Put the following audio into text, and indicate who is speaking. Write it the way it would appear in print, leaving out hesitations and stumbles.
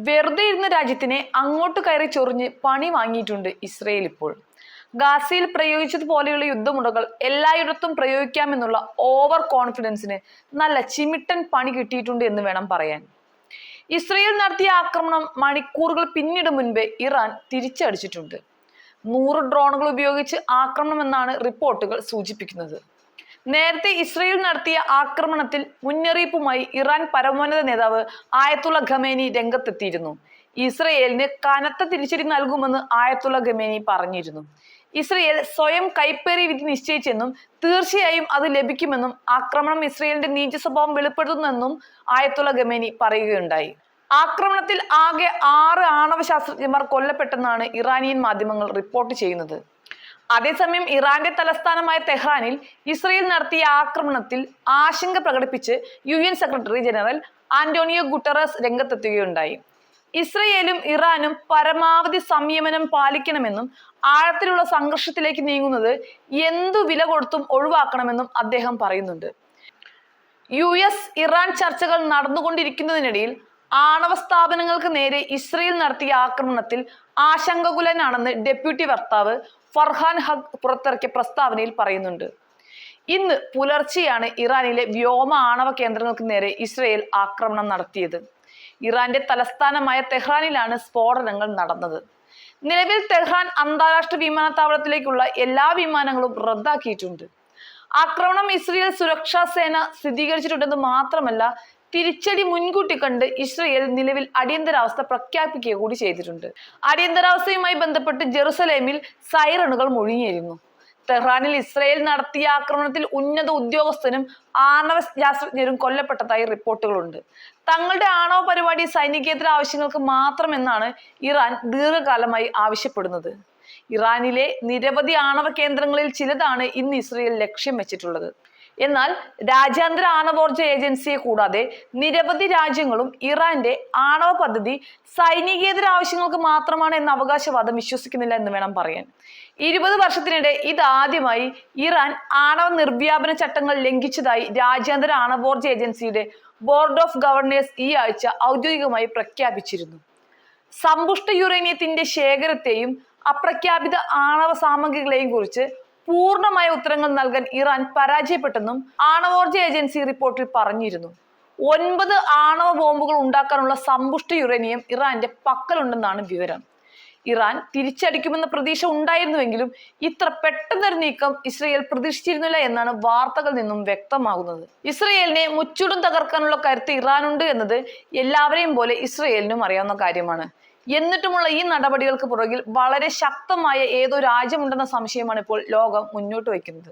Speaker 1: വെറുതെ ഇരുന്ന രാജ്യത്തിനെ അങ്ങോട്ട് കയറി ചൊറിഞ്ഞ് പണി വാങ്ങിയിട്ടുണ്ട് ഇസ്രയേൽ ഇപ്പോൾ. ഗാസയിൽ പ്രയോഗിച്ചതുപോലെയുള്ള യുദ്ധമുറകൾ എല്ലായിടത്തും പ്രയോഗിക്കാമെന്നുള്ള ഓവർ കോൺഫിഡൻസിന് നല്ല ചിമിട്ടൻ പണി കിട്ടിയിട്ടുണ്ട് എന്ന് വേണം പറയാൻ. ഇസ്രയേൽ നടത്തിയ ആക്രമണം മണിക്കൂറുകൾ പിന്നിടും മുൻപേ ഇറാൻ തിരിച്ചടിച്ചിട്ടുണ്ട്. 100 ഡ്രോണുകൾ ഉപയോഗിച്ച് ആക്രമണമെന്നാണ് റിപ്പോർട്ടുകൾ സൂചിപ്പിക്കുന്നത്. നേരത്തെ ഇസ്രയേൽ നടത്തിയ ആക്രമണത്തിൽ മുന്നറിയിപ്പുമായി ഇറാൻ പരമോന്നത നേതാവ് ആയത്തുള്ള ഖമേനി രംഗത്തെത്തിയിരുന്നു. ഇസ്രയേലിന് കനത്ത തിരിച്ചടി നൽകുമെന്ന് ആയത്തുള്ള ഖമേനി പറഞ്ഞിരുന്നു. ഇസ്രയേൽ സ്വയം കൈപ്പേറിയ വിധി നിശ്ചയിച്ചെന്നും തീർച്ചയായും അത് ലഭിക്കുമെന്നും ആക്രമണം ഇസ്രയേലിന്റെ നീച സ്വഭാവം വെളിപ്പെടുത്തുന്നെന്നും ആയത്തുള്ള ഖമേനി പറയുകയുണ്ടായി. ആക്രമണത്തിൽ ആകെ 6 ആണവ ശാസ്ത്രജ്ഞന്മാർ കൊല്ലപ്പെട്ടെന്നാണ് ഇറാനിയൻ മാധ്യമങ്ങൾ റിപ്പോർട്ട് ചെയ്യുന്നത്. അതേസമയം ഇറാന്റെ തലസ്ഥാനമായ തെഹ്റാനിൽ ഇസ്രയേൽ നടത്തിയ ആക്രമണത്തിൽ ആശങ്ക പ്രകടിപ്പിച്ച് UN secretary general Antonio Guterres രംഗത്തെത്തുകയുണ്ടായി. ഇസ്രയേലും ഇറാനും പരമാവധി സംയമനം പാലിക്കണമെന്നും ആഴത്തിലുള്ള സംഘർഷത്തിലേക്ക് നീങ്ങുന്നത് എന്തു വില കൊടുത്തും ഒഴിവാക്കണമെന്നും അദ്ദേഹം പറയുന്നുണ്ട്. US ഇറാൻ ചർച്ചകൾ നടന്നുകൊണ്ടിരിക്കുന്നതിനിടയിൽ ആണവ സ്ഥാപനങ്ങൾക്ക് നേരെ ഇസ്രയേൽ നടത്തിയ ആക്രമണത്തിൽ ആശങ്കാകുലനാണെന്ന് ഡെപ്യൂട്ടി വക്താവ് ഫർഹാൻ ഹഖ് പുറത്തിറക്കിയ പ്രസ്താവനയിൽ പറയുന്നുണ്ട്. ഇന്ന് പുലർച്ചെയാണ് ഇറാനിലെ വ്യോമ ആണവ കേന്ദ്രങ്ങൾക്ക് നേരെ ഇസ്രയേൽ ആക്രമണം നടത്തിയത്. ഇറാന്റെ തലസ്ഥാനമായ തെഹ്റാനിലാണ് സ്ഫോടനങ്ങൾ നടന്നത്. നിലവിൽ തെഹ്റാൻ അന്താരാഷ്ട്ര വിമാനത്താവളത്തിലേക്കുള്ള എല്ലാ വിമാനങ്ങളും റദ്ദാക്കിയിട്ടുണ്ട്. ആക്രമണം ഇസ്രയേൽ സുരക്ഷാ സേന സ്ഥിരീകരിച്ചിട്ടുണ്ടെന്ന് മാത്രമല്ല, തിരിച്ചടി മുൻകൂട്ടി കണ്ട് ഇസ്രയേൽ നിലവിൽ അടിയന്തരാവസ്ഥ പ്രഖ്യാപിക്കുക കൂടി ചെയ്തിട്ടുണ്ട്. അടിയന്തരാവസ്ഥയുമായി ബന്ധപ്പെട്ട് ജെറുസലേമിൽ സൈറണുകൾ മുഴങ്ങിയിരുന്നു. തെഹ്റാനിൽ ഇസ്രയേൽ നടത്തിയ ആക്രമണത്തിൽ ഉന്നത ഉദ്യോഗസ്ഥനും ആണവ ശാസ്ത്രജ്ഞരും കൊല്ലപ്പെട്ടതായി റിപ്പോർട്ടുകളുണ്ട്. തങ്ങളുടെ ആണവ പരിപാടി സൈനികേതര ആവശ്യങ്ങൾക്ക് മാത്രമെന്നാണ് ഇറാൻ ദീർഘകാലമായി ആവശ്യപ്പെടുന്നത്. ഇറാനിലെ നിരവധി ആണവ കേന്ദ്രങ്ങളിൽ ചിലതാണ് ഇന്ന് ഇസ്രയേൽ ലക്ഷ്യം വെച്ചിട്ടുള്ളത്. എന്നാൽ രാജ്യാന്തര ആണവോർജ ഏജൻസിയെ കൂടാതെ നിരവധി രാജ്യങ്ങളും ഇറാന്റെ ആണവ പദ്ധതി സൈനികേതര ആവശ്യങ്ങൾക്ക് മാത്രമാണ് എന്ന അവകാശവാദം വിശ്വസിക്കുന്നില്ല എന്ന് വേണം പറയാൻ. 20 വർഷത്തിനിടെ ഇതാദ്യമായി ഇറാൻ ആണവ നിർവ്യാപന ചട്ടങ്ങൾ ലംഘിച്ചതായി രാജ്യാന്തര ആണവോർജ ഏജൻസിയുടെ ബോർഡ് ഓഫ് ഗവർണേഴ്സ് ഈ ആഴ്ച ഔദ്യോഗികമായി പ്രഖ്യാപിച്ചിരുന്നു. സമ്പുഷ്ട യുറേനിയത്തിന്റെ ശേഖരത്തെയും അപ്രഖ്യാപിത ആണവ സാമഗ്രികളെയും കുറിച്ച് പൂർണ്ണമായ ഉത്തരങ്ങൾ നൽകാൻ ഇറാൻ പരാജയപ്പെട്ടെന്നും ആണവോർജ ഏജൻസി റിപ്പോർട്ടിൽ പറഞ്ഞിരുന്നു. 9 ആണവ ബോംബുകൾ ഉണ്ടാക്കാനുള്ള സമ്പുഷ്ട യുറേനിയം ഇറാന്റെ പക്കലുണ്ടെന്നാണ് വിവരം. ഇറാൻ തിരിച്ചടിക്കുമെന്ന പ്രതീക്ഷ ഉണ്ടായിരുന്നുവെങ്കിലും ഇത്ര പെട്ടെന്നൊരു നീക്കം ഇസ്രയേൽ പ്രതീക്ഷിച്ചിരുന്നില്ല എന്നാണ് വാർത്തകളിൽ നിന്നും വ്യക്തമാകുന്നത്. ഇസ്രയേലിനെ മുച്ചൂടും തകർക്കാനുള്ള കരുത്ത് ഇറാനുണ്ട് എന്നത് എല്ലാവരെയും പോലെ ഇസ്രയേലിനും അറിയാവുന്ന കാര്യമാണ്. എന്നിട്ടുമുള്ള ഈ നടപടികൾക്ക് പുറകിൽ വളരെ ശക്തമായ ഏതോ രാജ്യമുണ്ടെന്ന സംശയമാണ് ഇപ്പോൾ ലോകം മുന്നോട്ട് വയ്ക്കുന്നത്.